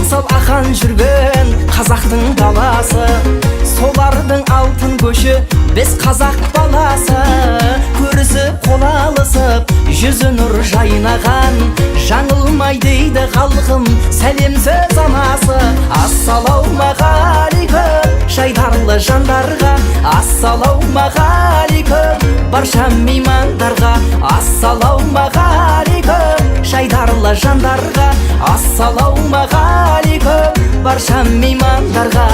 аңсап ақан жүрген қазақтың даласы, солардың алтын көші біз қазақ баласы. Көрісіп қол алысып жүзі нұр жайнаған, жаңылмай дейді халқым сәлемсіз анасы. Ассалаумағалейкум шайдарлы жандарға, ассалаумағалейкум барша меймандарға. Ассалаумағалейкум шайдарлы жандарға, ассалаумағалейкум барша меймандарға.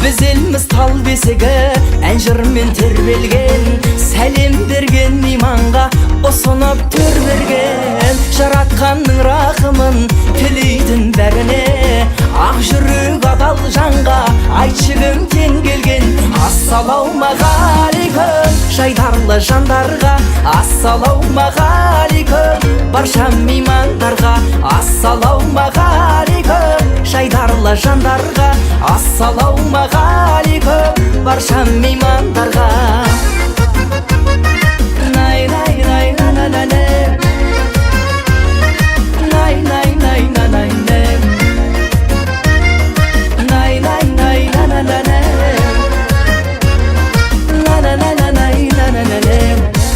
Біз елміз тал бесігі ән жырмен тербелген, сәлем берген мейманға ұсынып төр берген. Жаратқанның рақымын тілейтін бәріне, ақ жүрек адал жанға айтшығым тең келген. Ассалаумағалейкум жайдарлы жандарға, ассалаумағалейкум барша меймандарға. Ассалаумағалейкум жайдарлы жандарға, ассалаумағалейкум барша меймандарға.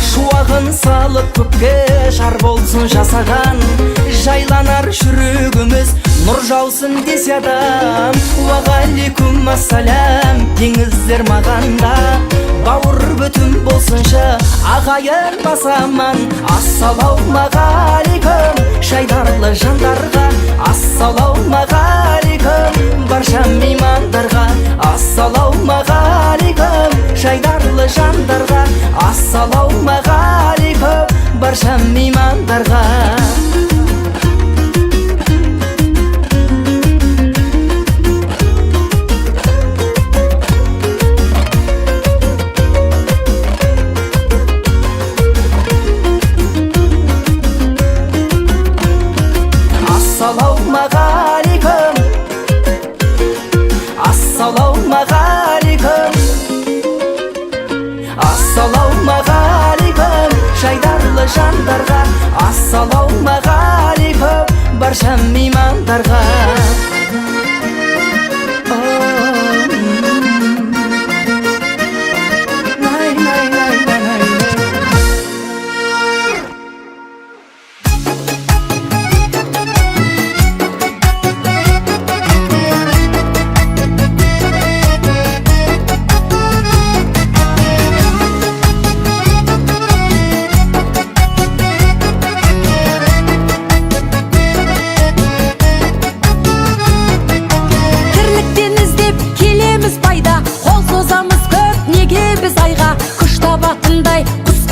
Шуағын салып көпке жар болсын жасаған, жайланар жүрегіміз нұр жаусын десе адам. Уағалейкум ассалам деңіздер мағанда, бауыр бүтін болсыншы ағайын басаман. Ассалаумағалейкум шайдарлы жандарға, ассалаумағалейкум барша меймандарға. Ассалаумағалейкум шайдарлы жандарға, ассалаумағалейкум барша меймандарға. Ассалаумағалейкум, ассалаумағалейкум, ассалаумағалейкум жайдарлы жандарға, ассалаумағалейкум барша меймандарға.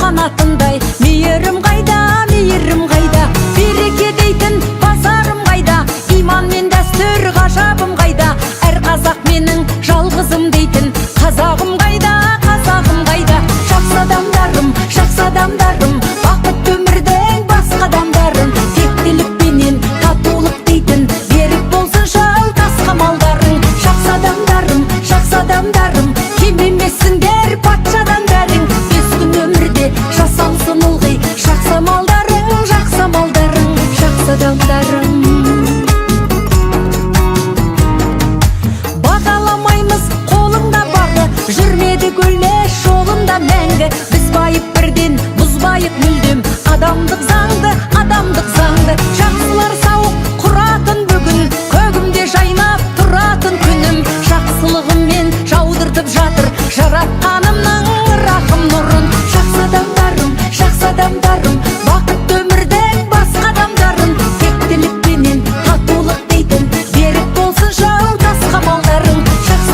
Қанатындай мейірім қайда, мейірім қайда, береке дейтін базарым қайда, иман мен дәстүр ғажабым қайда, әр қазақ менің жалғызым дейтін қазағым қайда, қазағым қайда. Жақсы адамдарым, бақытты өмірдің басқа адамдарым, тектілікпенен татулық дейтін берік болсын жалтас қамалдарың. Жақсы адамдарым, кем емессіңдер патша адамдарың, бес күн өмірде жасалсын ылғи жақсы амалдарың, жақсы амалдарың. Жақсы адамдарым, бағаламаймыз қолыңда бағы, жүрмеді көлмес жолында мәңгі. Біз байып бірден бұзбайық мүлдем адамдық заңды, адамдық заңды. Жақсылар сауық құратын бүгін, көгімде жайнап тұратын күнім. Жақсылығыммен жаудыртып жатыр жаратқанымның рахым нұрын. Жақсы адамдарым, бақытты өмірдің басқа адамдарын, тектілікпенен татулық дейтін берік болсын жалтас қамалдарың. Жақсы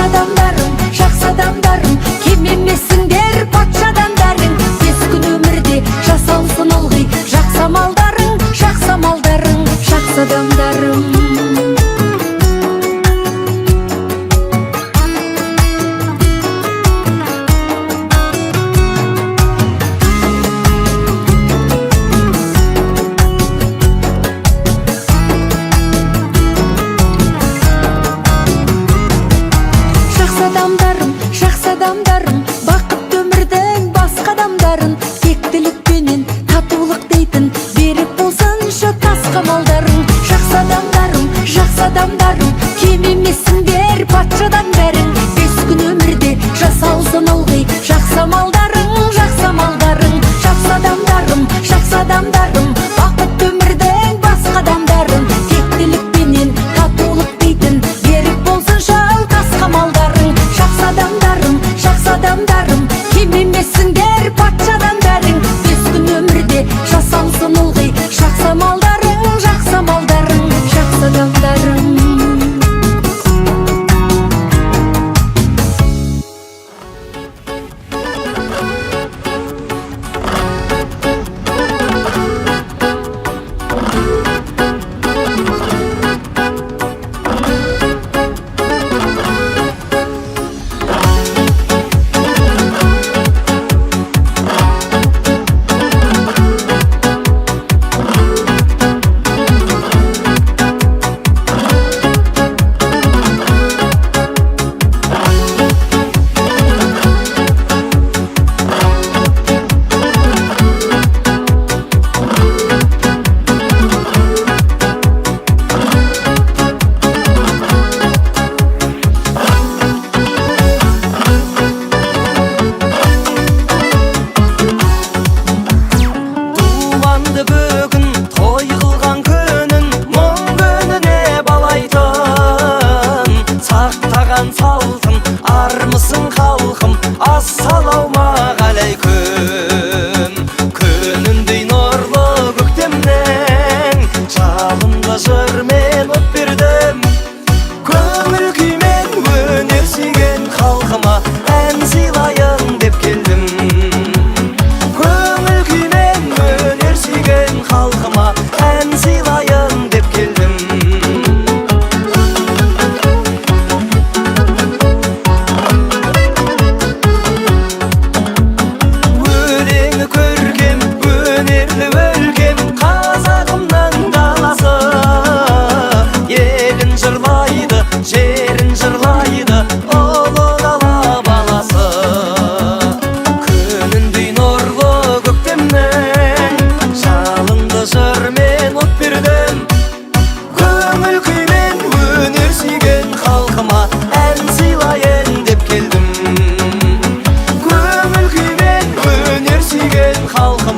адамдарым, кем емессіңдер патша адамдарың, бес күн өмірде жасалсын ылғи жақсы амалдарың, жақсы амалдарың. Жақсы адамдарым.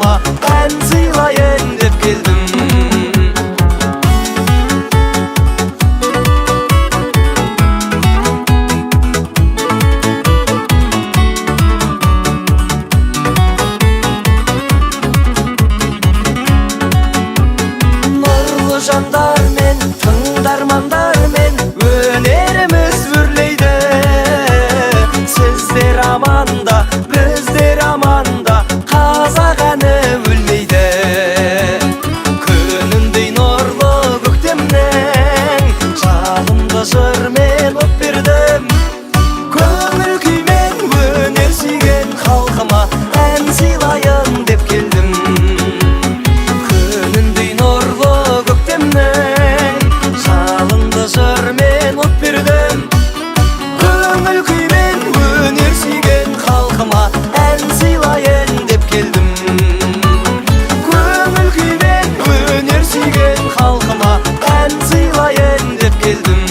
халқыма ән сыйлайын деп келдім. Нұрлы жандармен, тыңдармандармен өнеріміз өрлейді. Сіздер аманда, біздер аманда, қазақ әні өлмейді. Күніндей нұрлы көктемнен жалынды жырмен от бердім. Көңіл күймен өнер сүйген халқыма ән сыйлайын деп келдім. Күніндей нұрлы көктемнен жалынды жырмен от бердім. Көңіл күймен өнер сүйген халқыма ән сыйлайын деп келдім. Көңіл күймен өнер сүйген халқыма ән сыйлайын деп келдім.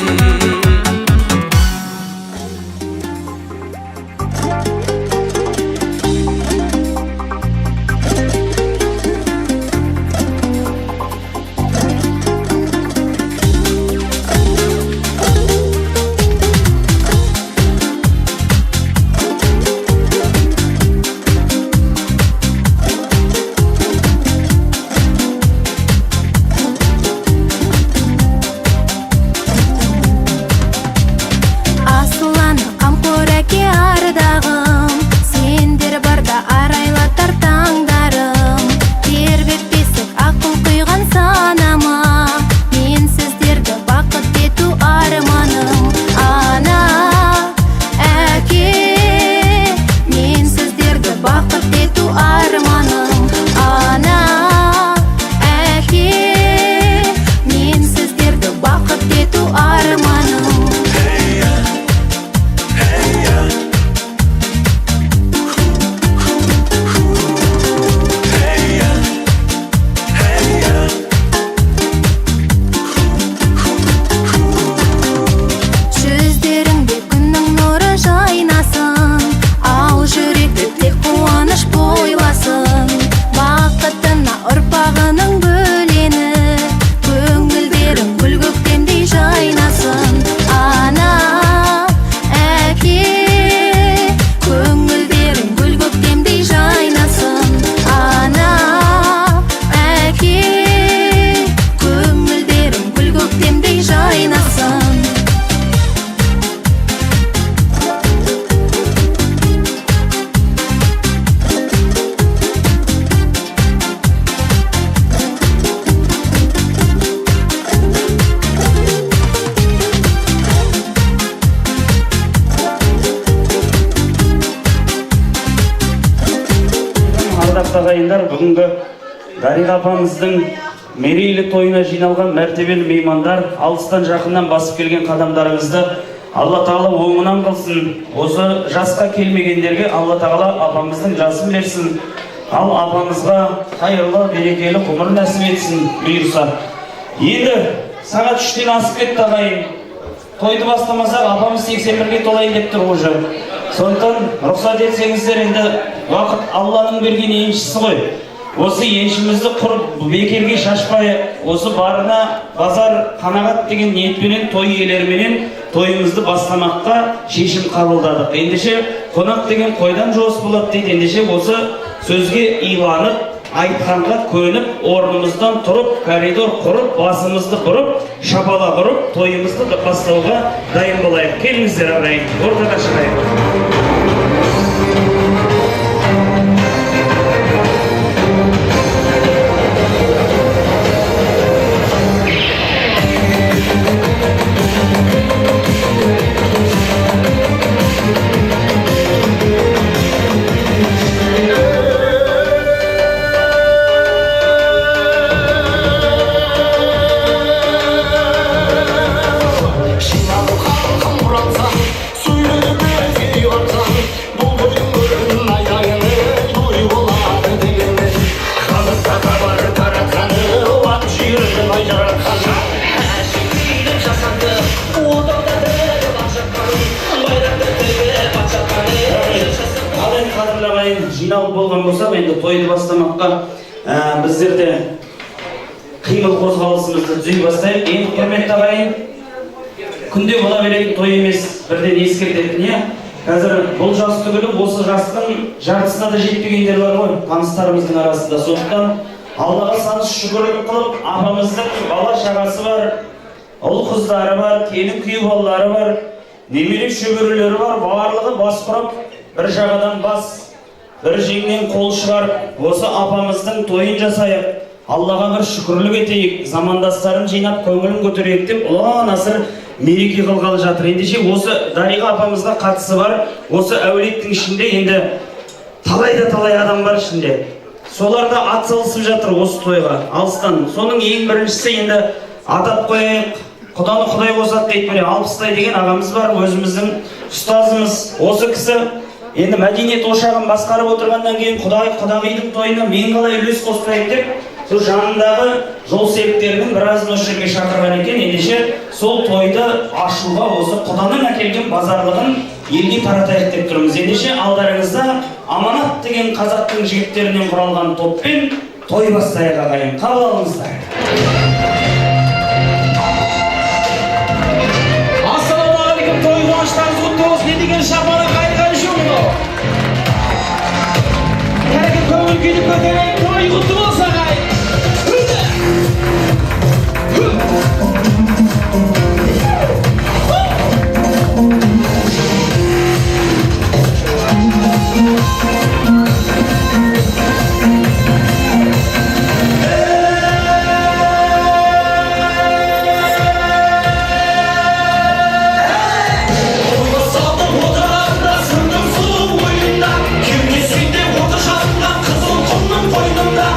Асыланы қамқор әке ардағым, сендер барда арайлатар таңдарым. Тербеп бесік ақыл құйған санама, мен сіздерді бақыт ету арманым. Ана, әке, мен сіздерді бақыт ету арманым. Ана, әке, мен сіздерді бақыт ету арманым. Жүздеріңде күннің нұры жайнасын, ал жүректе тек қуаныш бойласын. Бақытына ұрпағының бөлені, көңілдерің гүл көктемдей жайнасын. Ана, әке, көңілдерің гүл көктемдей жайнасын. Ана, әке, көңілдерің гүл көктемдей жайнасын. Ардақты ағайындар, бүгінгі Дариға апамыздың мерейлі тойына жиналған мәртебелі меймандар, алыстан жақыннан басып келген қадамдарыңызды Алла тағала оңынан қылсын. Осы жасқа келмегендерге Алла тағала апамыздың жасын берсін. Ал апамызға қайырлы, берекелі ғұмыр нәсіп етсін бұйырса. Енді сағат 3-тен асып кетті ағайын. Тойды бастамасақ, апамыз 81-ге толайын деп тұр уже. Сондықтан рұқсат етсеңіздер, енді уақыт Алланың берген еншісі ғой. Осы еншімізді құрып бекерге шашпай, осы барына базар қанағат деген ниетпенен той иелеріменен тойымызды бастамаққа шешім қабылдадық. Ендеше қонақ деген қойдан жуас болады дейді. Ендеше осы сөзге иланып, айтқанға көніп, орнымыздан тұрып, коридор құрып, басымызды бұрып, шапала бұрып, тойымызды бастауға дайын болайық. Келіңіздер ағайын, ортаға шығайық. Жиналып халқым бұранса, сөйлеп өзге ұйғарса, сондықтан біздерде қимыл қозғалысымызды түзей бастайық. Енді құрметті ағайын, күнде бола беретін той емес, бірден ескертетін, иә. Қазір бұл жас түгілі осы жастың жартысына да жетпегендер бар ғой, таныстарымыздың арасында. Сондықтан Аллаға сансыз шүкірлік қылып, апамыздың бала шағасы бар, ұл қыздары бар, келін күйеу балалары бар, немере шөберелері бар, барлығы бас құрап, бір жағадан бас, бір жеңнен қол шығарып, осы апамыздың тойын жасайық. Аллаға бір шүкірлік етейік, замандастарын жинап, көңілін көтерейік деп, ұлан асыр мереке қылғалы жатыр. Ендеше осы Дариға апамызға қатысы бар. Осы әулеттің ішінде енді талай адам бар ішінде. Солар да атсалысып жатыр осы тойға алыстан. Соның ең біріншісі енді атап қояйық. Құданы Құдай қосады дейді. Міне Алпыстай деген ағамыз бар, өзіміздің ұстазымыз. Осы кісі енді мәдениет ошағын басқарып отырғаннан кейін құдағидың тойына мен қалай үлес қоспайын деп, сол жанындағы жол серіктерінің біразын осы жерге шақырған екен. Ендеше сол тойды ашуға осы құданың әкелген базарлығын елге таратайық деп тұрмыз. Ендеше алдарыңызда Аманат деген қазақтың жігіттерінен құралған топпен той бастайық ағайын. Қабыл алыңыздар. Ассалаумағалейкум, той қуаныштарыңыз құтты болсын. Не деген шапалақ айырған үшін бұл? Кәрекет көңіл күйді көтерейік, той құтты болса ағайын. Oyunda, kim esinde otur şartından kızıl kumның қойнында.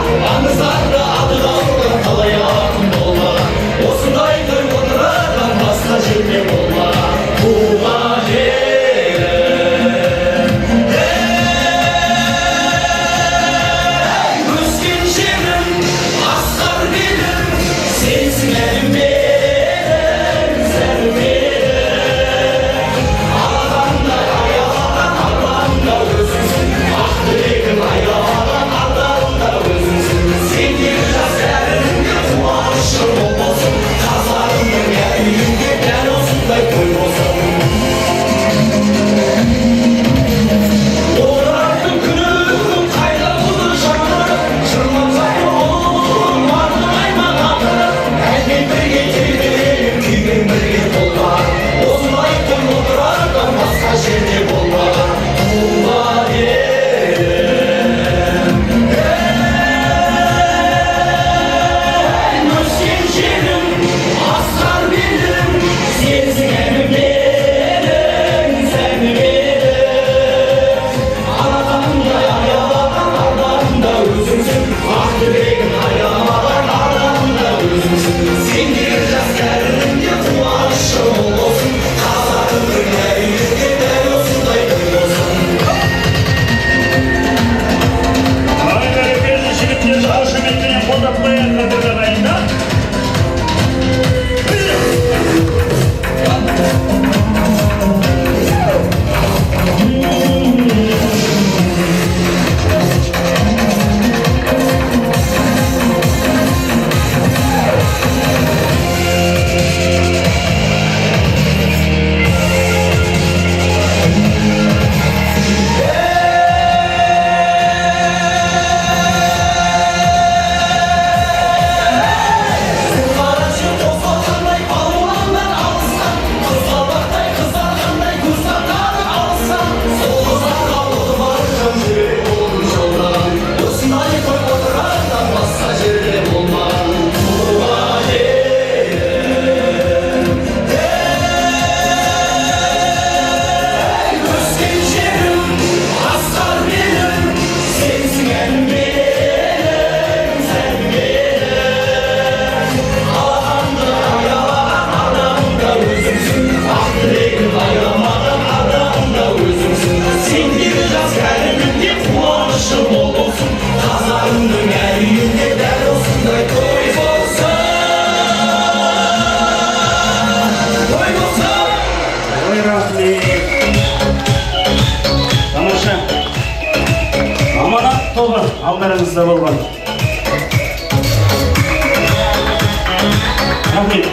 Рахмет.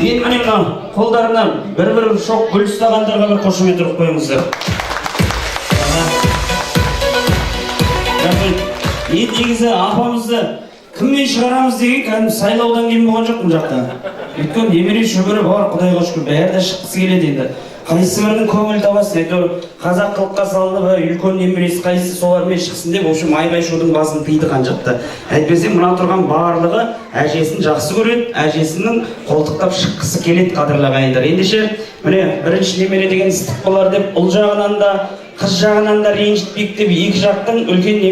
Енді міне мына қолдарына бір шоқ гүл ұстағандарға бір қошемет ұрып қойыңыздар. Рахмет. Енді негізі апамызды кіммен шығарамыз деген кәдімгі сайлаудан кейін болған жоқ бұл жақта. Өйткені немере шөбере бар, Құдайға шүкір, бәрі де шыққысы келеді енді. Қайсы бірінің көңіл табасы, әйтеуір қазақ қылыққа салынып, үлкен немересі қайсы солармен шықсын деп, общем, айғай-шудың басын тыйды қан жақта. Әйтпесе мына тұрған барлығы әжесін жақсы көреді, әжесінің қолтықтап шыққысы келеді, қадірлі ағайындар. Ендеше міне бірінші немере деген ыстық болар деп, ұл жағынан да қыз жағынан да ренжітпейік деп екі жақтың үлкен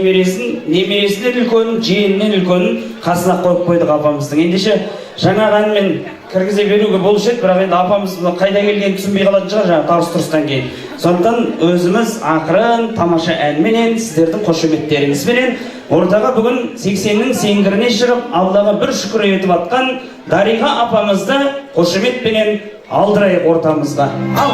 немересінен үлкенін, жиенінен үлкенін қасына қойып қойдық апамыздың. Ендеше жаңа әнмен кіргізе беруге болушы еді, бірақ енді апамыз қайда келгенін түсінбей қалатын шығар жаңа табыс-тұрыстан кейін. Сондықтан өзіміз ақырын тамаша әнменен сіздердің қошеметтеріңізбенен ортаға бүгін 80-нің сеңгіріне шығып, Аллаға бір шүкір етіп атқан Дариға апамызды қошеметпенен алдырайық ортамызға. Ал!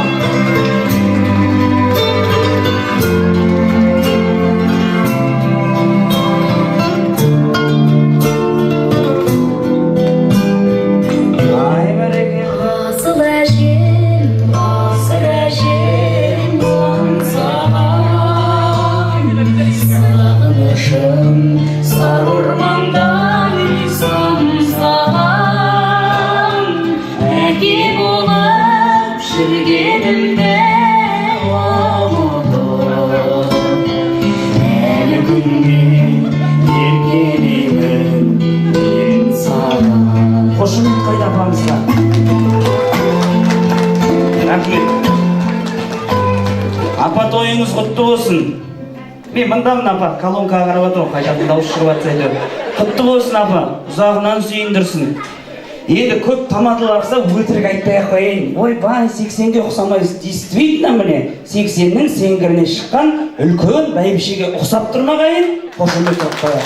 Апа тойыңыз құтты болсын. Мен мындамын апа, колонкаға қарап отырмын, қайдағын дауыс шығып жатса әйтеуір. Құтты болсын апа, ұзағынан сүйіндірсін. Енді көп тамадыларса өтірік айтпай-ақ қояйын. Ойбай, 80-ге ұқсамайсыз. Действительно міне, 80-нің сеңгіріне шыққан үлкен бәйбішеге ұқсап тұрмағайын, қошемет ұрып қояйық.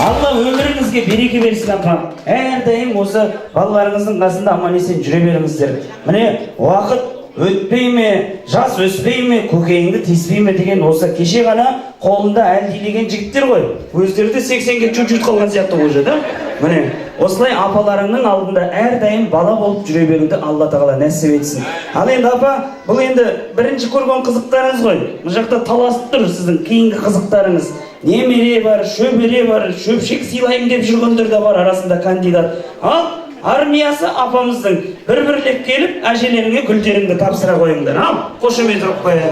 Алла өміріңізге береке берсін апа. Әрдайым осы балаларыңыздың қасында аман-есен жүре беріңіздер. Міне уақыт өтпей ме, жас өспей ме, көкейіңді теспей ме деген осы кеше ғана қолында әлдилеген жігіттер ғой. Өздері де 80-ге чуть-чуть қалған сияқты ғой да. Міне, осылай апаларыңның алдында әрдайым бала болып жүре беруді Алла тағала нәсіп етсін. Ал енді апа, бұл енді бірінші көрген қызықтарыңыз ғой. Бұл жақта таласып тұр сіздің кейінгі қызықтарыңыз. Немере бар, шөбере бар, шөпшек сыйлайын деп жүргендер де бар арасында кандидат. Ал армиясы апамыздың бір-бірлеп келіп, әжелеріңе гүлдеріңді тапсыра қойыңдар. Ал, қошемет ұрып қояйық.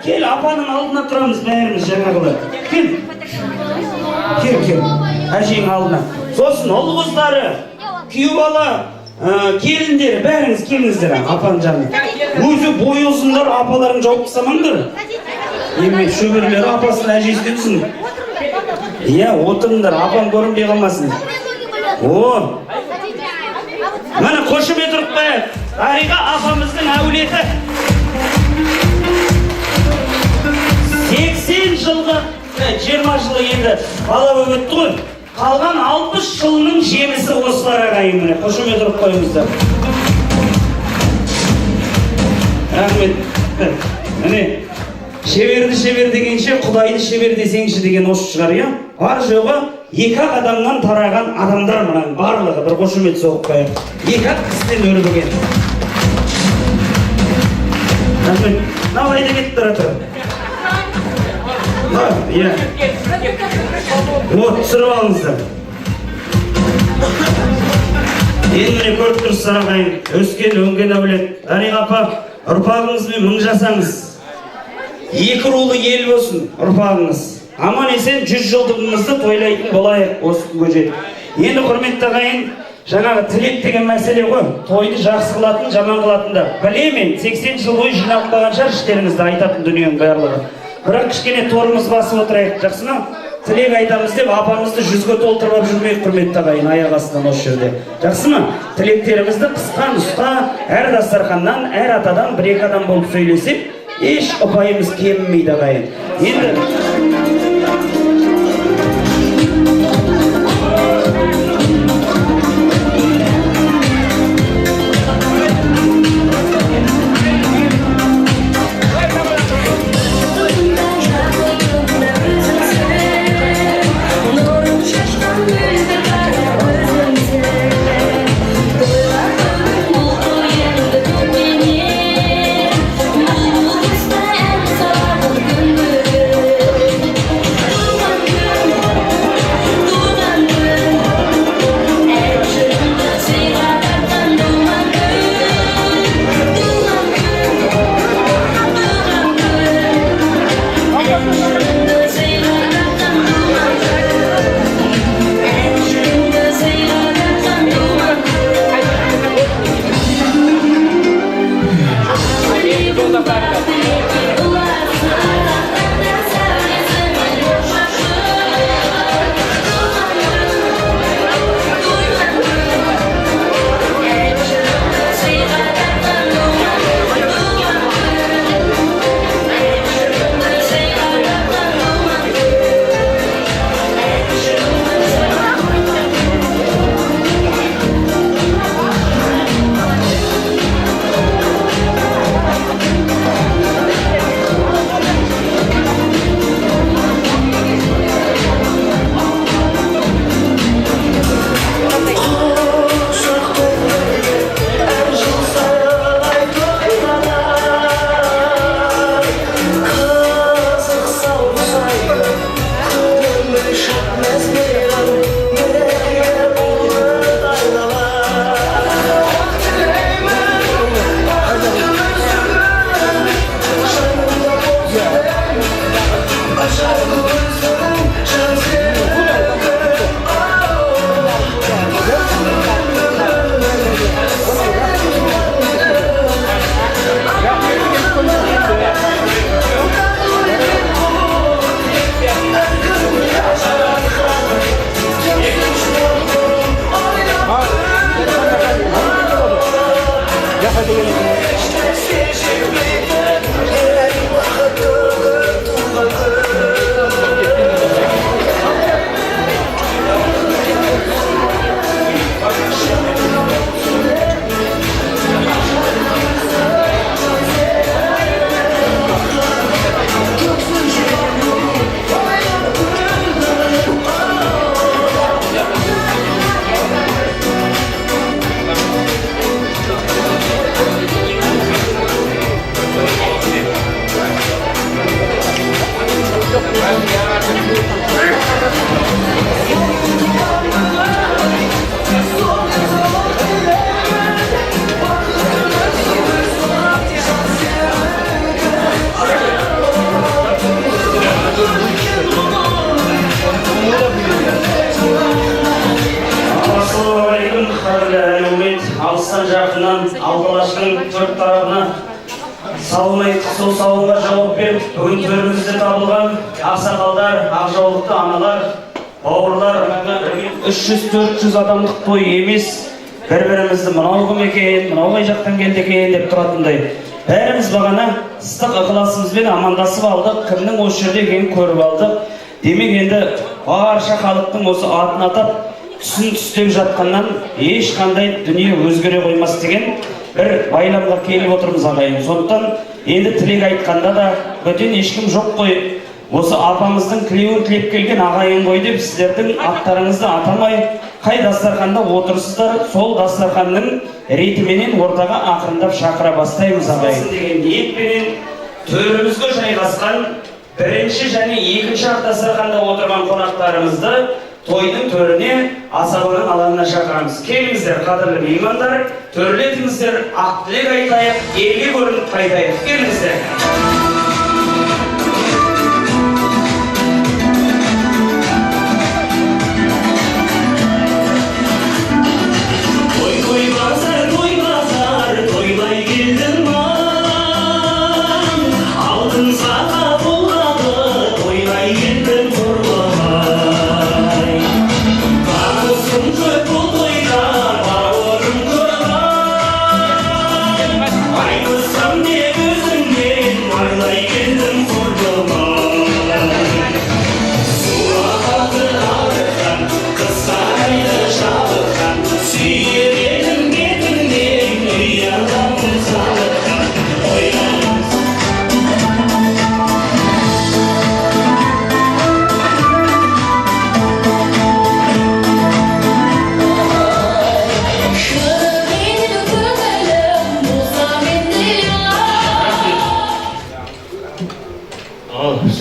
Кел, апаның алдына тұрамыз бәріміз жаңағылар. Кел, әжең алдына. Сосын ұл қыздары, күйеу бала, келіндері, бәріңіз келіңіздер апаның жанына. Өзі бой ұзындар, апаларың жауып қысамаңдар. Емек шөберлері апасын әжесі детсін. Иә, отырыңдар, апам көрінбей қалмасын. Міне қошемет ұрып қояйық. Дариға апамыздың әулеті 80 жылғы, 20 жылы енді бала өтті ғой. Қалған 60 жылының жемісі осылар ағайын міне. Қошемет ұрып қойыңыздар. Рахмет. Міне, шебер дегенше, Құдайды шебер десеңші деген осы шығар, иә? Бар жоғы, екі-ақ адамнан тараған адамдар мұнан барлығы бір қошемет соғып қойып. Екі-ақ кісіден өрбіген. Рахмет. Навайда кетті тұра. Иә. Вот, түсіріп алыңыздар. Енді міне көріп тұрсыздар ағайын, өскен, өнген әулет. Дариға апа, ұрпағыңызбен мың жасаңыз. Екі рулы ел болсын ұрпағыңыз. Аман есен 100 жылдығыңызды тойлайтын болайық осы күнге жетіп. Енді құрметті ағайын, жаңағы тілек деген мәселе ғой. Тойды жақсы қылатын, жаман қылатын да. Білемін, 80 жыл бойы жиналып қалған шығар іштеріңізді айтатын дүниенің барлығы. Бірақ кішкене торымыз басып отырайық, жақсы ма? Тілек айтамыз деп апамызды 100-ге толтырып жүрмейік, құрметті ағайын, аяқ астынан осы жерде. Жақсы ма? Тілектерімізді қысқа нұсқа, әр дастарханнан, әр атадан бір-екі адам болып сөйлесек, еш ұпайымыз кемімейді ағайын. Енді алыстан жақыннан Алталаштың төрт тарабына салмай сол сауалға жауап беріп, бүгін төрімізде табылған ақсақалдар, ақжаулықты аналар, бауырлар, 300-400 адамдық той емес, бір-бірімізді мынау кім екен, мынау қай жақтан келді екен деп тұратындай. Бәріміз бағана ыстық ықыласымызбен амандасып алдық, кімнің осы жерде екенін көріп алдық. Демек енді барша халықтың осы атын атап, түсін түстеп жатқаннан ешқандай дүние өзгере қоймас деген бір байламға келіп отырмыз ағайын. Сондықтан енді тілек айтқанда да бөтен ешкім жоқ қой. Осы апамыздың тілеуін тілеп келген ағайын ғой деп сіздердің аттарыңызды атамай, қай дастарханда отырсыздар, сол дастарханның ретіменен ортаға ақырындап шақыра бастаймыз ағайын. Деген ниетпенен төрімізге жайғасқан бірінші және екінші дастарханда отырған қонақтарымызды тойдың төріне асабаның алаңына шақырамыз. Келіңіздер, қадірлі меймандар, төрлетіңіздер, ақ тілек айтайық, елге көрініп қайтайық. Келіңіздер.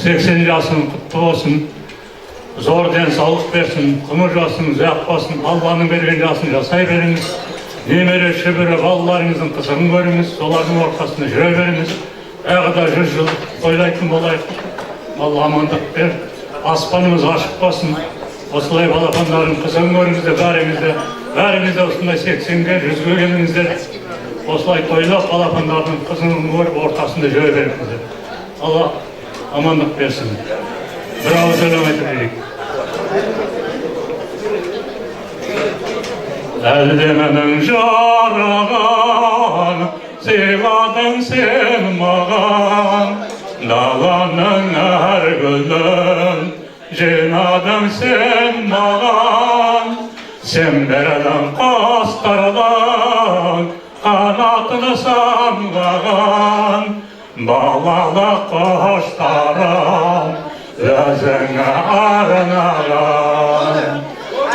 80 жасың құтты болсын. Зор денсаулық берсін, ғұмыр жасың ұзақ болсын. Алланың берген жасын жасай беріңіз. Немере шөбере балаларыңыздың қызығын көріңіз, солардың ортасында жүре беріңіз. Тағы да 100 жыл тойлайтын болайық. Алла амандық бер, аспанымыз ашық болсын. Осылай балапандардың қызығын көріңіздер, бәріңізде осындай 80-ге, 100-ге келіңіздер. Осылай тойлап балапандардың қызығын көріп, ортасында жүре беріңіздер. Алла амандық берсін. Bir ağız өлең айтып берейік. Әлдеменің жараған, сыйладың сен маған, даланың әр гүлін жинадың сен маған. Сен бердің қастардан, қанатыны самғаған, балалы құштарым өзіңе арнаған.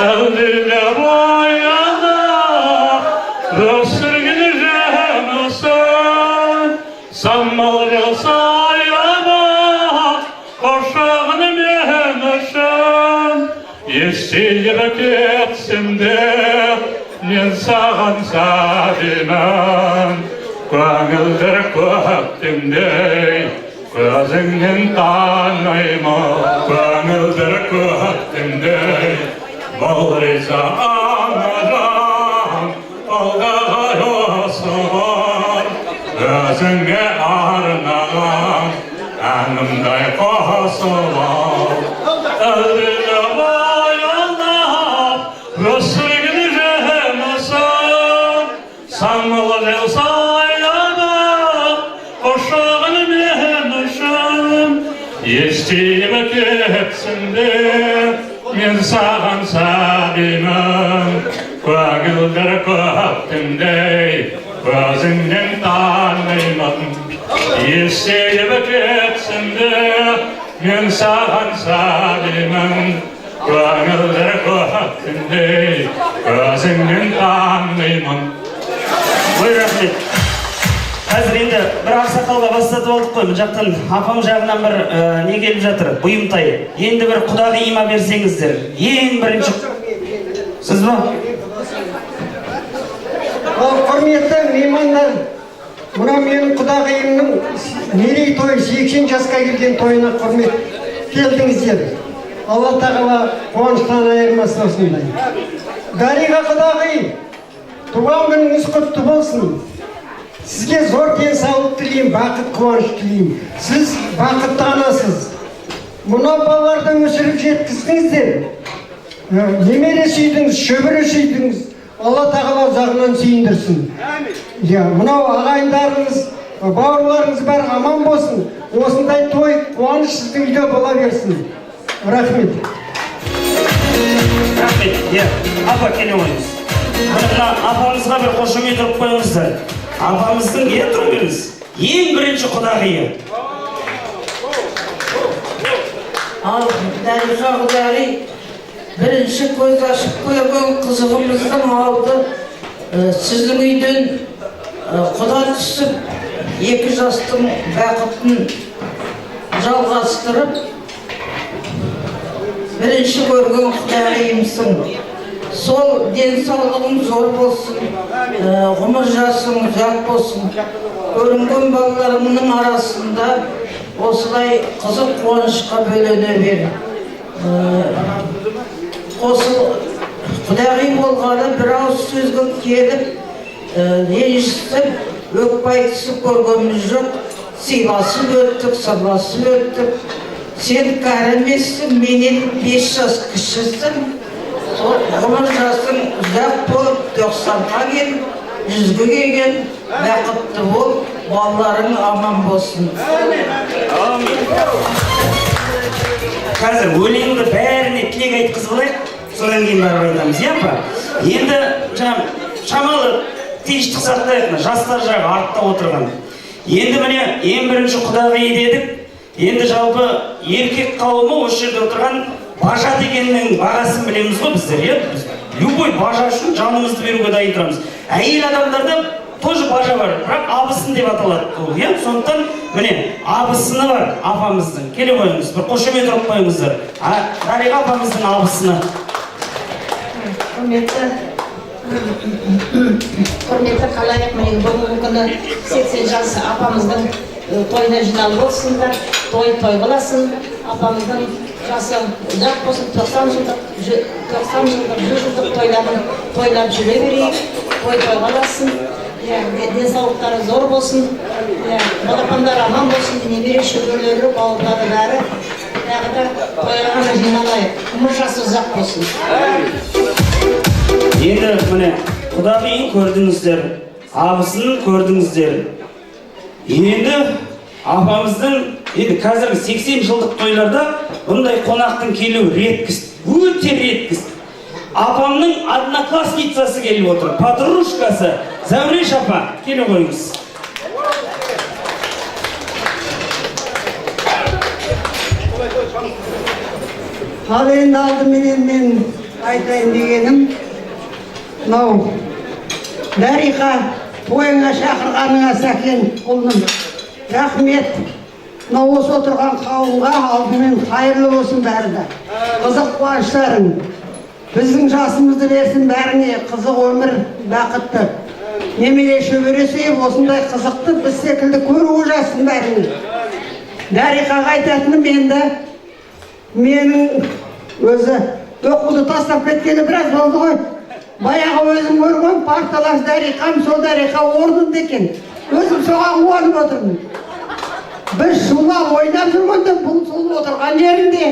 Әлдилер аяда өсірген жемісін, самал жасаяда қошағын мен үшін. Естелері кетсін де мен саған сәлемін, көңілдер көктемдей көзіңнен танимын. Көңілдер көктемдей бұл риза анадан алғай осы бар. Өзіңе арнаған әнімдай қосылар. Әлдилер баяндап өсірген жемісін, самал жасаяда қошағын мен үшін. Естиіп кетсін де мен саған сәлемін, көңілдер көктемдей көзіңнен танимын. Естиіп кетсін де мен саған сәлемін, көңілдер көктемдей көзіңнен танимын. Ой, рахмет. Қазір енді бір ақсақалға бастатып алдық қой. Бұл жақтан апам жағынан бір не келіп жатыр, бұйымтай. Енді бір құдағиыма берсеңіздер. Ең бірінші. Сіз ба? Құрметті меймандар, мына менің құдағиымның мерейтойы 80 жасқа келген тойына құрмет келдіңіздер. Алла тағала қуаныштан айырмасын осындай. Дариға құдағи, туған күніңіз құтты болсын. Сізге зор денсаулық тілеймін, бақыт қуаныш тілеймін. Сіз бақытты анасыз. Мына балаларды өсіріп жеткіздіңіздер. Немере сүйдіңіз, шөбере сүйдіңіз. Алла тағала жағынан сүйіндірсін. Мынау ағайындарыңыз, бауырларыңыз бәрі аман болсын. Осындай той, қуаныш сіздің үйде бола берсін. Рахмет. Рахмет. Апа, келе ойыңыз. Апамызға бір қошемет ұрып қойыңыздар. Апамыздың тұрыңыз. Ең бірінші құдағиы. Ал Дариға құдағи бірінші көз ашып көрген қызығымыздың алды сіздің үйден құда түсіп, екі жастың бақытын жалғастырып, бірінші көрген құдағиымсың. Сол денсаулығың зор болсын, ғұмыр жасың ұзақ болсын. Көрінген балаларымның арасында осылай қызық қуанышқа бөлене бер. Осы құдағи болғаны бір ауыз сөзге келіп, ренжісіп, өкпайтысып көргеніміз жоқ. Сыйласып өттік, сырласып өттік. Сен кәрі емессің, менен 5 жас кішісің. Ғұмыр жасың ұзақ болып, 90-ға келіп, 100-ге келген, бақытты бол, балаларың аман болсын. Қазір өлеңді бәріне тілек айтқызып алайық, содан кейін барып айтамыз, апа? Енді шамалы тиіштік сақтайық, жастар жағы артта отырған. Енді міне ең бірінші құдағи дедік. Енді жалпы еркек қауымы осы жерде отырған бажа дегеннің бағасын білеміз ғой біздер, любой бажа үшін жанымызды беруге дайын тұрамыз. Әйел адамдарды тоже бажа бар, бірақ абысын деп аталады бұл, иә? Сондықтан міне абысыны бар апамыздың. Келе қойыңыз, бір қошемет ұрып қойыңыздар. Дариға апамыздың абысыны. Құрметті қалайық, міне бүгінгі күні 80 жас апамыздың тойына жиналып отырсыңдар, той қыласын, апамыздың жасы ұзақ болсын, 90 жылдық, 100 жылдық тойлап жүре берейік, той қыласын, денсаулықтары зор болсын, балапандар аман болсын, немере шөберелері, бауырлары бәрі тағы да тойға ғана жиналайық, ғұмыр жасы ұзақ болсын. Енді міне құдағиын көрдіңіздер, абысын көрдіңіздер. Енді апамыздың қазіргі 80 жылдық тойларда бұндай қонақтың келуі реткіс, өте реткіс. Апамның одноклассницасы келіп отыр, подружкасы Зәуреш апа, келе қойыңыз. Ал енді алдыменен мен айтайын дегенім, мынау Дариға тойыңа шақырғаныңа Сәкен ұлым, рахмет. Мынау осы отырған қауымға алдымен қайырлы болсын бәрі де. Қызық қуаныштарың, біздің жасымызды берсін бәріне, қызық өмір, бақытты. Немере шөбере сүйіп осындай қызықты біз секілді көруі жассын бәріне. Дариғаға айтатыным енді, менің өзі оқуды тастап кеткені біраз болды ғой. Баяғы өзім көрген парталас Дариқам, сол Дариқа орнында екен. Өзім соған қуанып отырмын. Біз шулап ойнап жүргенде бұл сол отырған жерінде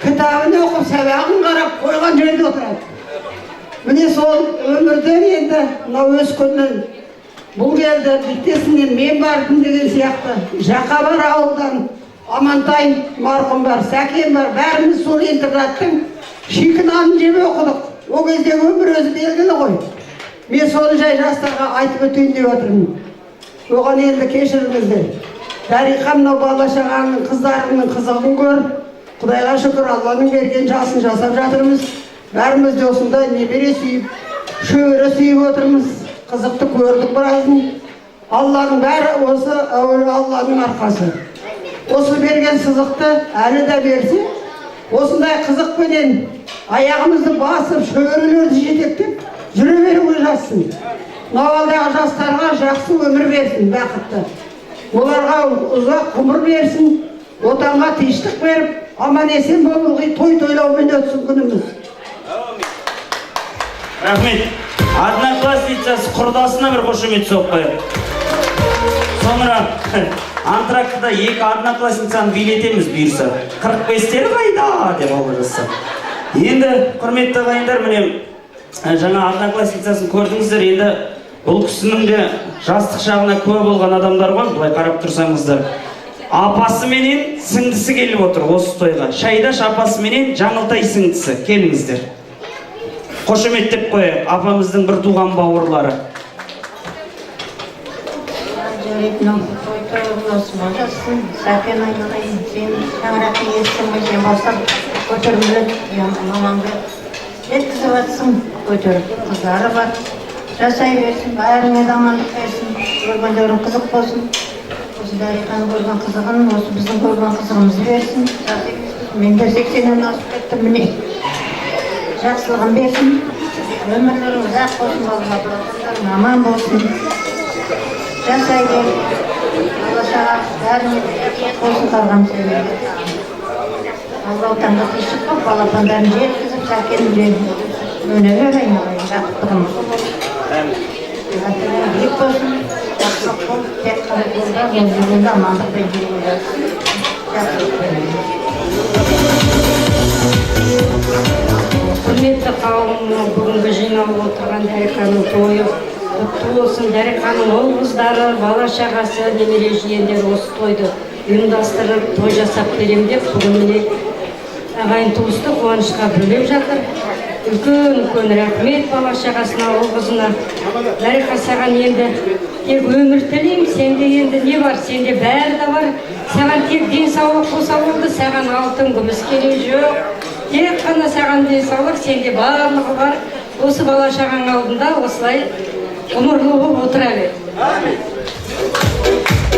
кітабын оқып, сабағын қарап қойған жерде отырады. Міне сол өмірден енді мынау өскеннен бұл келді, биттесінен мен бардым деген сияқты. Жақа бар ауылдан, Амантай марқұм бар, Сәкен бар, бәріміз сол интернаттың шикі нанын жеп оқыдық. О кездегі өмір өзі белгілі ғой. Мен соны жай жастарға айтып өтейін деп отырмын. Оған енді кешіріңіздер. Дариқа мынау бала-шағаның қыздарының қызығын көр. Құдайға шүкір, Алланың берген жасын жасап жатырмыз. Бәріміз де осындай немере сүйіп, шөбере сүйіп отырмыз. Қызықты көрдік біразын. Алланың бәрі осы Алланың арқасы. Осы берген сызықты әлі де берсе, осындай қызықпенен аяғымызды басып, шөберелерді жетектеп, жүре беруге жазсын. Мынау жастарға жақсы өмір берсін, бақытты. Оларға ұзақ ғұмыр берсін, отанға тыныштық беріп, аман есен болып той тойлаумен өтсін күніміз. Рахмет. Одноклассницасы құрдасына бір қошемет соғып қойып. Sonra антрактыда екі одноклассницаны билетеміз бұйырса. 45-тері қайда деп алғырса. Енді құрметті ағайындар, міне жаңа одноклассницасын көрдіңіздер. Енді бұл кісінің де жастық шағына куә болған адамдар ғой, былай қарап тұрсаңыздар. Апасы менен сіңдісі келіп отыр осы тойға. Шайдаш апасы менен Жаңылтай сіңдісі. Келіңіздер. Қошеметтеп қойып, апамыздың бір туған бауырлары. Сәкен айналайын, сен шаңыраққа естің ғой, сен бастап көтермелеп, мамаңды жеткізіп атсың, көтеріп. Қыздары бар, жасай берсін, бәріңе де амандық берсін, көргендерің қызық болсын. Осы Дариқаны көрген қызығын, осы біздің көрген қызығымызды берсін. Мен де 80-нен асып кеттім, міне. Жақсылығын берсін, өмірлерің ұзақ болсын, балаларың аман болсын. Жасай бер, Алла-шаға бәріне болсын қалған сөйледі. Алла отанға тышық болып, балапандарын жеткізіп, Сәкенін өнелер айналайын, жақыттығымыз. Әтілер биік болсын, жақсылық болып, тек қана жолда, жолда амандықпен жүруге жазсын. Жақсылық болсын. Құрметті қауымның бүгінгі жиналып отырған Дариқаның тойы құтты болсын. Дариқаның ұл қыздары, бала-шағасы, немере жиендері осы тойды ұйымдастырып, той жасап берем деп бүгін міне ағайын туысты қуанышқа бөлеп жатыр. Үлкен рахмет бала-шағасына, ұл қызына. Дариқа, саған енді тек өмір тілеймін, сенде енді не бар? Сенде бәрі де бар. Саған тек денсаулық болса болды, саған алтын күміс керек жоқ. Тек қана саған денсаулық, сенде барлығы бар. осы бала шағаң алдында осылай ғұмырлы болып отыра бер.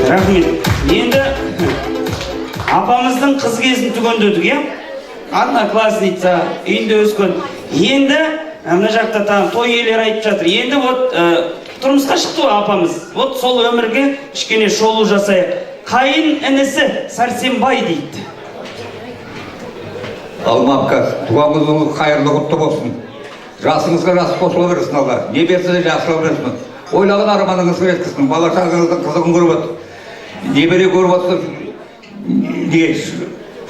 Рахмет. Енді апамыздың қыз кезін түгендедік, иә? Одноклассница, үйінде өскен. Енді мына жақта тағы той иелері айтып жатыр. Енді вот тұрмысқа шықты ғой апамыз. Вот сол өмірге кішкене шолу жасайық. Қайын інісі Сәрсенбай дейді. Алмапқа, туғаныңыз қайырлы құтты болсын. Жасыңызға жас қосыла берсін Алла. Не берсе де жақсыла берсін. Ойлаған арманыңызға жеткізсін. Бала шағаңыздың қызығын көріп отыр. Немере көріп отыр.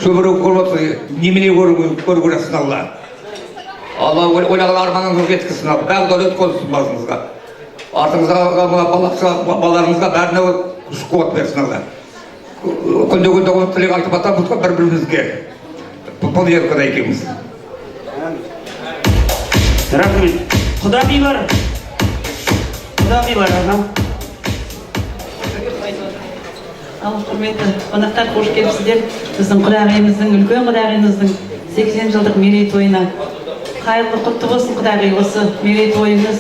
Шөбере көріп отыр. Немене көріп жатсын Алла. Алла ойлаған арманыңызға жеткізсін. Бәрі қоссын басыңызға. Артыңызға балаларыңызға бәріне күш қуат берсін Алла. Күнде тілек айтып атамыз ғой бір-бірімізге. Бұл еркін екенбіз. Рахмет. Құдағилар, ағам. Ал құрметті қонақтар, қош келіпсіздер. Біздің құдағиымыздың, үлкен құдағиымыздың 80 жылдық мерейтойына. Қайырлы құтты болсын құдағи, осы мерейтойыңыз,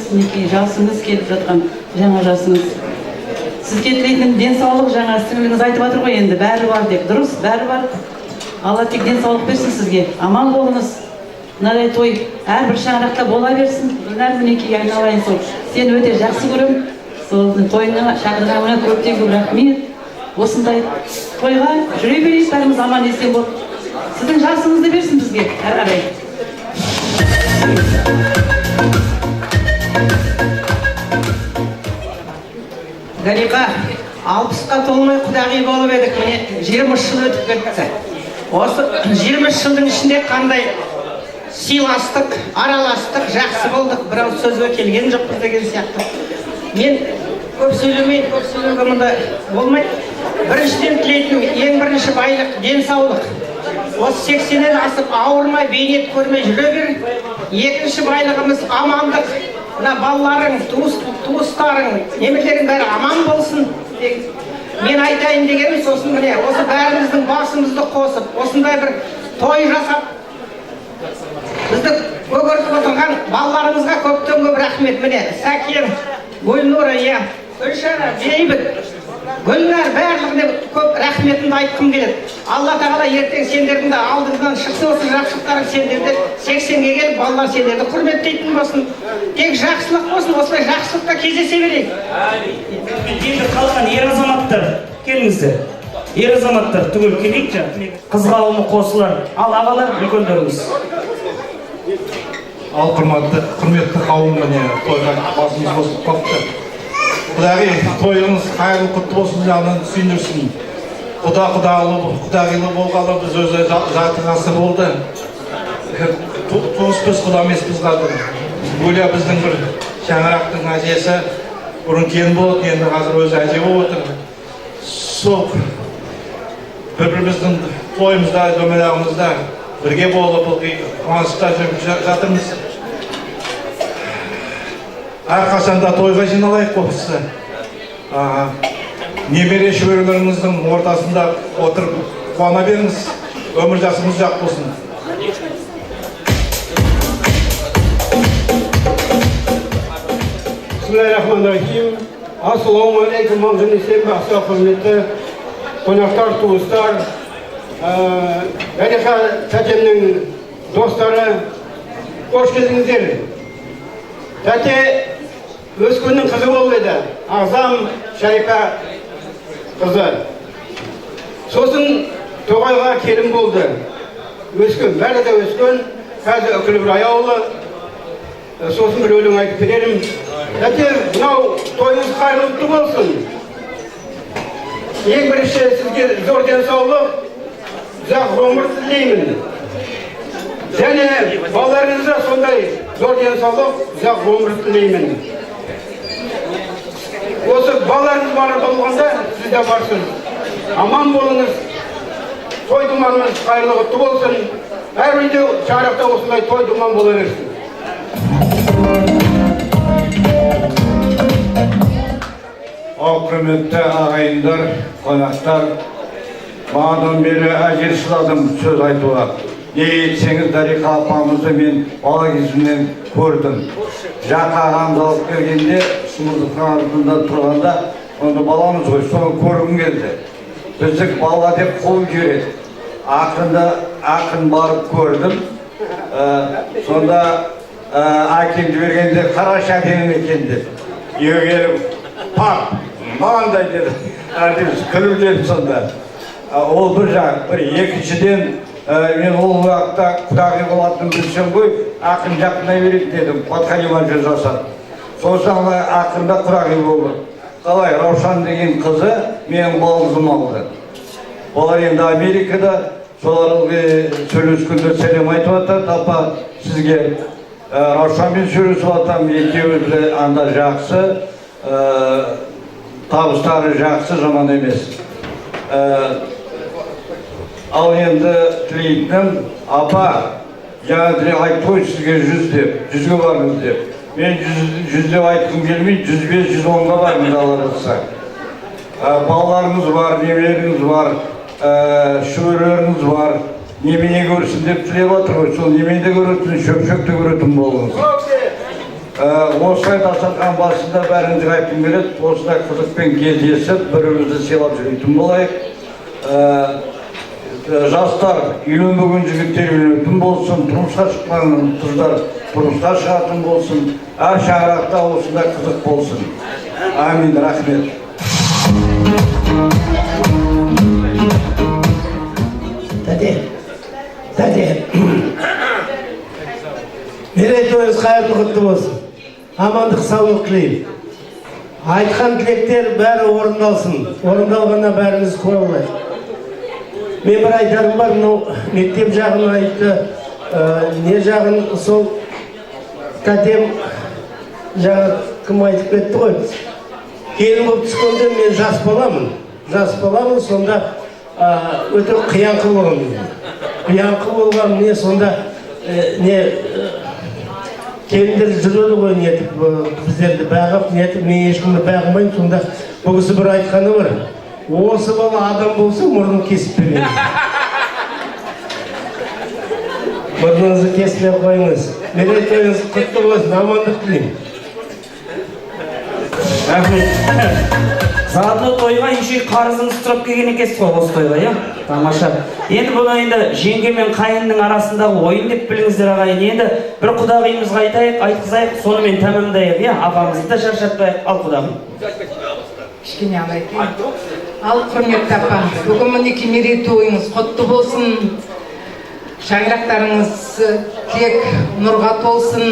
жасыңыз келіп жатқан жаңа жасыңыз. Сізге тілейтінім денсаулық, жаңа сіңліңіз айтып жатыр ғой, енді бәрі бар деп. Дұрыс, бәрі бар. Алла тек денсаулық берсін сізге. Аман болыңыз. Мынадай той әрбір шаңырақта бола берсін. Гүлнар, мінекей айналайын сол. Сені өте жақсы көрем. Сол тойына шақырғаныңа көптен көп рахмет. Осындай тойға жүре берейік, бәріміз аман есен болып. Сіздің жасыңызды берсін бізге әрі қарай. Дариға, 60-қа толмай құдағи болып едік, міне 20 жыл өтіп кетті. Осы 20 жылдың ішінде қандай сыйластық, араластық, жақсы болдық, бірау сөзге келген жоқпыз деген сияқты. Мен көп сөйлемейді, көп сөйлеуге мұнда болмайды. Біріншіден тілейтінім, ең бірінші байлық, денсаулық. Осы 80-ден асып ауырмай, бейнет көрмей жүре бер. Екінші байлығымыз амандық. Мына балаларың, туыстарың, немелерің бәрі аман болсын. Мен айтайын дегенім сосын міне, осы бәріміздің басымызды қосып, осындай бір той жасап, бізді көгертіп отырған балаларымызға көптен көп рахмет. Міне, Сәкен, Гүлнұр, Гүлшара, Бейбіт, Гүлнар, барлығына көп рахметімді айтқым келеді. Алла тағала ертең сендердің де алдыңыздан шықсын, осы жақсылықтарың сендерді 80-ге келіп, балалар сендерді құрметтейтін болсын. Тек жақсылық болсын, осылай жақсылықта кездесе берейік. Енді қалған ер азаматтар, келіңіздер. Ер азаматтар түгел келейікші. Қыз қауымы қосылар. Ал ағалар, үлкендеріңіз. Ал құрметті қауым, міне тойға басымыз қосып қапты. Құдағи, тойыңыз қайырлы құтты болсын, жағынан сүйіндірсін. Құдағилы болғалы біз өзі жарты ғасыр болды. Туыспыз, құда емеспіз қалды. Гүля біздің бір шаңырақтың әжесі, бұрын кен болды, енді қазір өзі әже болып отыр. Сол бір-біріміздің тойымызда, дөмелағымызда бірге болып, қуанышта жатырмыз. Әрқашанда тойға жиналайық қоқысы. Немере шөберелеріңіздің ортасында отырып қуана беріңіз. Өмір жасыңыз жақ болсын. Bismillahirrahmanirrahim. Assalamu alaikum, бақсы құрметті қонақтар, туыстар, Дариға тәтемнің достары, қош келдіңіздер. Тәте өскеннің қызы болып еді, Ағзам Шарипа қызы. Сосын тоғайға келін болды. Өскен, бәрі де өскен, қазір үкілі бір аяулы. Сосын бір өлең айтып берерім. Тәте, мынау тойыңыз қайырлы құтты болсын. Ең бірінші сізге зор денсаулық, ұзақ ғұмыр тілеймін. Және балаларыңызға сондай зор денсаулық, ұзақ ғұмыр тілеймін. Осы балаларыңыз бар болғанда сіз де барсыз. Аман болыңыз, той думаныңыз қайырлы құтты болсын. Әр үйде шаңырақта осындай той думан бола берсін. Ал құрметті ағайындар, қонақтар, маған бері әжел шыдадым сөз айтуға. Неге десеңіз, Дариға апамызды мен бала кезімнен көрдім. Жақа ағамды алып келгенде, сымырдықтың артында тұрғанда, онда баламыз ғой, соны көргім келді. Біздік бала деп қол жүреді. Ақын барып көрдім. Сонда әкем жібергенде қарашы әкем екен деп. Үйге келіп, пап, мағандай деді. Әрдеміз күліп деді сонда. Ол бір жақ, бір екіншіден мен ол уақытта құдағи болатынын білсем ғой, ақын жақындай береді дедім, подхалима жүз жасап. Сосын ақында құдағи болды. Қалай, Раушан деген қызы менің балғызым алды. Олар енді Америкада, соларға сөйлескенде сәлем айтып жатады, апа сізге Раушанмен сөйлесіп жатам, екеуі анда жақсы, табыстары жақсы, жаман емес. Ал енді тілейтінім, апа, жаңа айтты ғой сізге 100 деп, 100-ге барыңыз деп. Мен 100 деп айтқым келмей, 105-110-ға бармын аларса. Балаларыңыз бар, немелеріңіз бар, шөберелеріңіз бар, немене көрсін деп тілеп жатыр ғой, сол немене де көретін, шөп-шөпті көретін болыңыз. Осылай дастархан басында бәріңізге айтқым келеді, осындай қызықпен кездесіп, бірімізді сыйлап жүретін болайық. Жастар, үйленбеген жігіттер үйленетін болсын, тұрмысқа шыққан қыздар тұрмысқа шығатын болсын, әр шаңырақта осындай қызық болсын. Амин, рахмет. Тәте, мерейтойыңыз қайырлы құтты болсын. Амандық саулық тілеймін. Айтқан тілектер бәрі орындалсын. Орындалғанда бәріміз куә болайық. Мен бір айтарым бар, мектеп жағын айтты, не жағын сол тәтем жаңа кім айтып кетті ғой. Келін болып түскенде мен жас боламын, сонда өте қиянқы боламын. Қиянқы болған не сонда келіндер жүреді ғой нетіп, біздерді бағып, нетіп, мен ешкімді бағымайын, сонда бұл кісі бір айтқаны бар. Осы бала адам болса, мұрнын кесіп берейін. Мұрныңызды кесіп қойыңыз. Мерейтойыңыз құтты болсын, амандық тілеймін. Рахмет. Заодно тойға еще қарызыңыз тұрып келген екенсіз ғой осы тойға, иә? Тамаша. Енді бұл енді жеңге мен қайынның арасындағы ойын деп біліңіздер ағайын. Енді бір құдағиымызға айтқызайық, сонымен тәмамдайық, иә? Апамызды да шаршатпайық, ал құдағым. Кішкене алайын. Ал құрметті апа, бүгін мінеки мерейтойыңыз құтты болсын. Шаңырақтарыңыз тек нұрға толсын.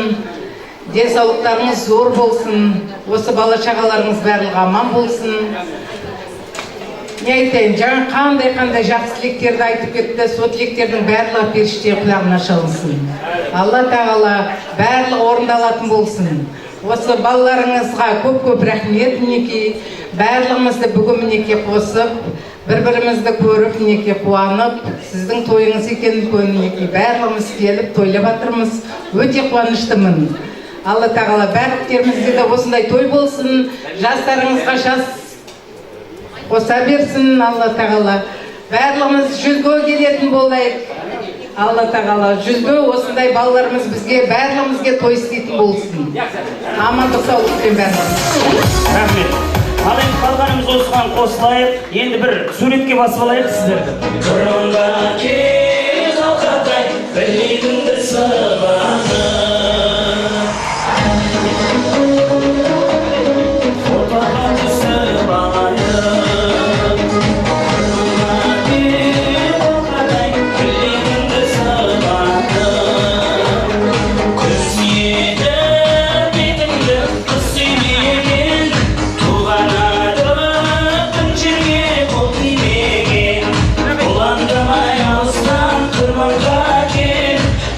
Денсаулықтарыңыз зор болсын. Осы бала шағаларыңыз барлығы аман болсын. Не айтайын, жаңа қандай жақсы тілектерді айтып кетті, сол тілектердің барлығы періште құлағына шалынсын. Алла тағала барлығы орындалатын болсын. Осы балаларыңызға көп рахмет мінеки. Барлығымызды бүгін мінеки қосып, бір-бірімізді көріп мінеки қуанып, сіздің тойыңыз екенін мінеки барлығымыз келіп тойлап жатырмыз. Өте қуаныштымын. Алла тағала барлықтерімізде де осындай той болсын, жастарыңызға жас қоса берсін. Алла тағала барлығымыз 100-ге келетін болайық. Алла тағала 100-ге осындай балаларымыз бізге барлығымызге той істейтін болсын. Амандық саулықпен бәріміз. Рахмет. Ал енді қалғанымыз осыған қосылайық. Енді бір суретке басып алайық сіздерді. Бұрынға кез алқатай, білмейтінді сыбағын.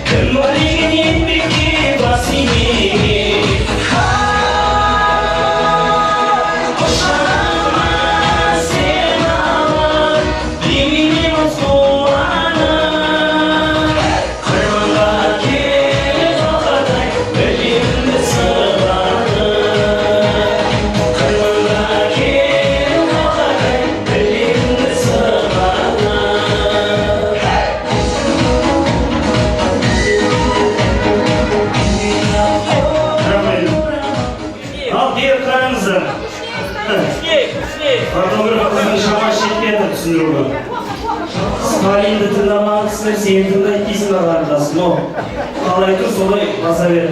Kırmızı беріп қараңыздар. Фотографтың шамасы жетпеді түсіндіруге. Сталинді тыңдамаңызсың, сен тыңдайды дейсің ағарындасың. Қалай тұр, солай баса бер.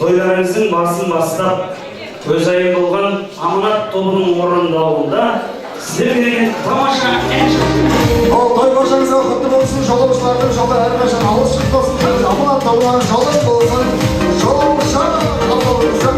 Тойларыңыздың басын бастап, көзайым болған аманат тобының орындауында сіздерге деген тамаша ән шықты. Ол той баршаңызға құтты болсын, жолаушылардың жолы әрқашан алыс шықпасын, аманат тобының жолы болсын, жолаушы қалаушы.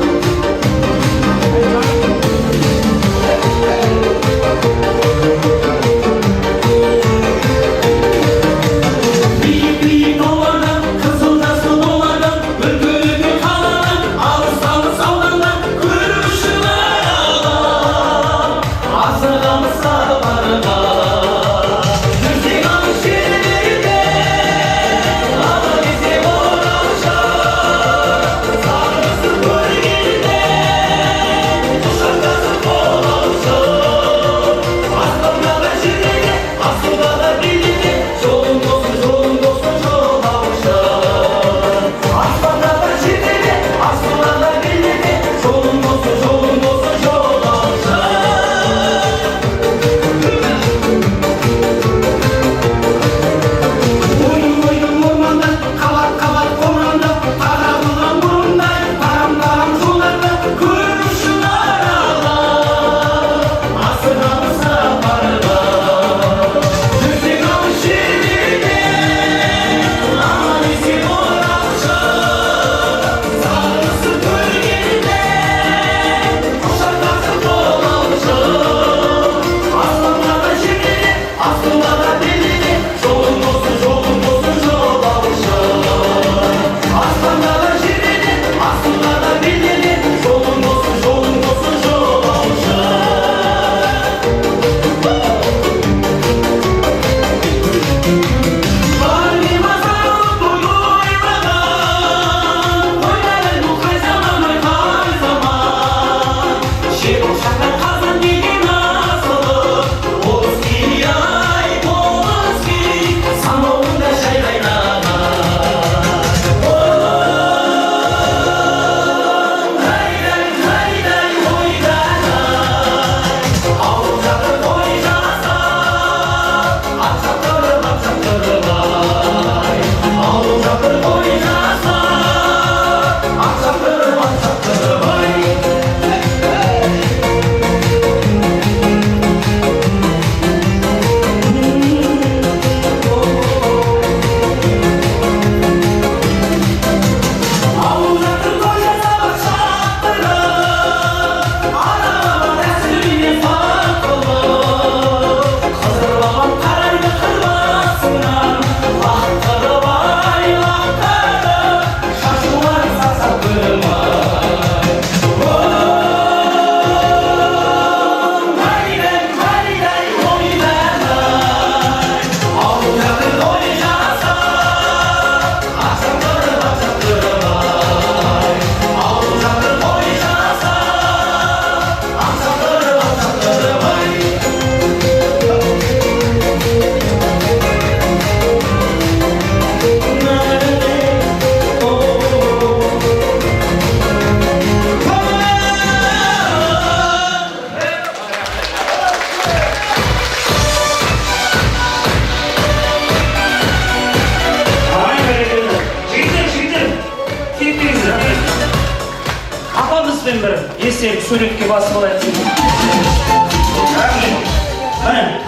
Суретке басып алайық.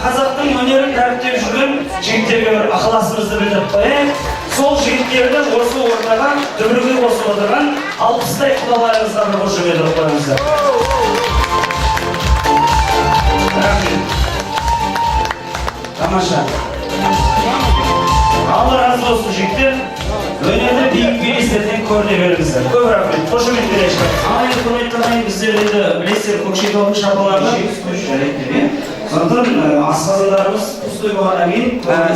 Қазақтың өнерін дәріптеп жүрген жігіттерге бір ықыласымызды білдіріп қояйық. Сол жігіттерді осы ортаға дүбірге қосып отырған 60-тай құдаларыңызға бір қошемет қойыңыздар. Тамаша. Алла разы болсын жігіттер. Өнерді биік белестерден көріне беріңіздер. Көп рахмет. Қошемет береші. Ал енді құрметті ағайын, біздер енді білесіздер көкшетаудың шапалары сондықтан асқазандарымыз пустой болғаннан кейін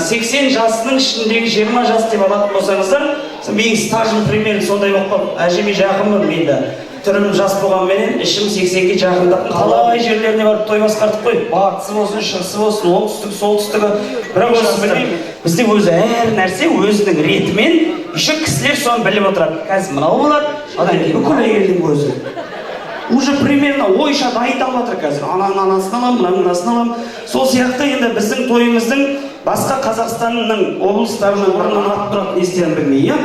80 жасының ішіндегі 20 жас деп алатын болсаңыздар, менің стажым примерно сондай болып қалды. Әжеме жақынмын мен де. Түрім жас болғанменен ішім 80-ге жақындап қалай жерлеріне барып той басқардық қой. Батысы болсын, шығысы болсын, оңтүстігі, солтүстігі. Бірақ осы білмеймін. Бізде өзі әр нәрсе өзінің ретімен, еще кісілер соны біліп отырады. Қазір мынау болады, одан кейін бүкіл әйелдің өзі. Уже примерно ойша дайындалып жатыр қазір. Анасын алам, мынасын алам. Сол сияқты енді біздің тойымыздың басқа Қазақстанның облыстарының бұрыннан атып тұратын естен білмей, иә?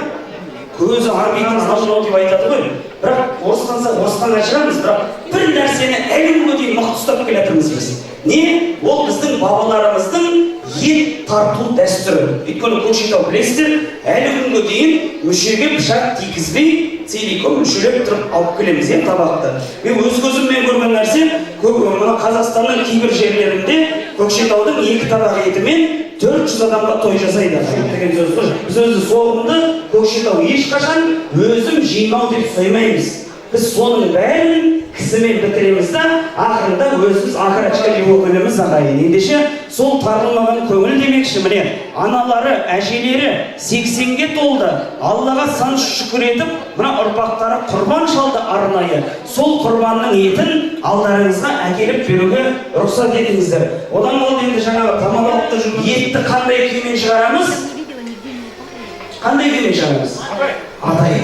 Көзі арбитан залжынау деп айтады ғой. Бірақ орыстан ашырамыз, бірақ бір нәрсені әлі дейін мықты ұстап келатырмыз біз. Не? Ол біздің бабаларымыздың ет тарту дәстүрі. Өйткені көкшетау білесіздер, әлі күнге дейін мүшеге пышақ тигізбей, целиком мүшелеп тұрып алып келеміз, табақты. Мен өз көзіммен көрген нәрсе, мына Қазақстанның кейбір жерлерінде көкшетаудың 2 табақ етімен 400 адамға той жасайды. Біз өзі соғымды көкшетау ешқашан өзім жинау деп соймаймыз. Біз соның бәрін кісімен бітіреміз да, ақырында өзіміз ақырачқа өкіліміз ағайын. Ендеше сол тарылмаған көңіл демекші, міне, аналары, әжелері 80-ге толды. Аллаға сан шүкір етіп, мына ұрпақтары құрбан шалды арнайы. Сол құрбанның етін алдарыңызға әкеліп беруге рұқсат етіңіздер. Одан болды енді жаңағы тамалықты етті қандай күймен шығарамыз? Қандай күймен шығарамыз? Адай.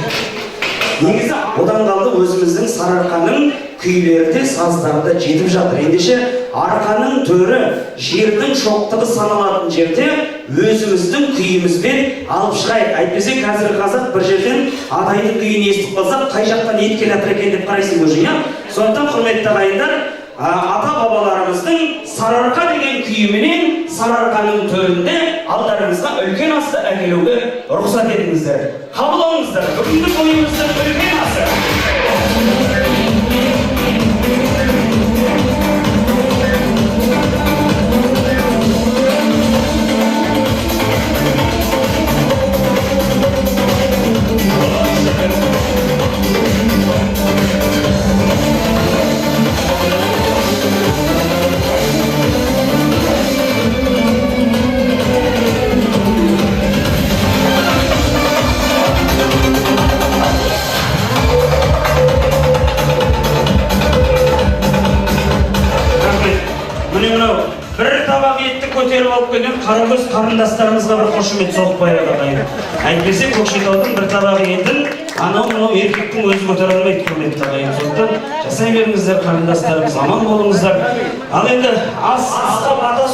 Негізі одан қалды өзіміздің Сарыарқаның күйлері де саздары да жетіп жатыр. Ендеше арқаның төрі жердің шоқтығы саналатын жерде өзіміздің күйімізбен алып шығайық. Әйтпесе қазір қазақ бір жерден адайдың күйін естіп қалсақ, қай жақтан ет келе жатыр екен деп қарайсың өзің, иә? Сондықтан құрметті ағайындар, ата бабаларымыздың Сарыарқа деген күйіменен Сарыарқаның төрінде алдарыңызға үлкен асты әкелуге рұқсат етіңіздер. Қабыл алыңыздар, бүгінгі тойымыздың үлкен асы. Көтеріп алып келген қаракөз қарындастарымызға бір қошемет соғып қояды ағайын. Әйтпесе көкшетаудың бір табағы етін анау еркектің өзі көтере алмайды, құрметті ағайын. Сондықтан жасай беріңіздер қарындастарымыз, аман болыңыздар. Ал енді асқа бата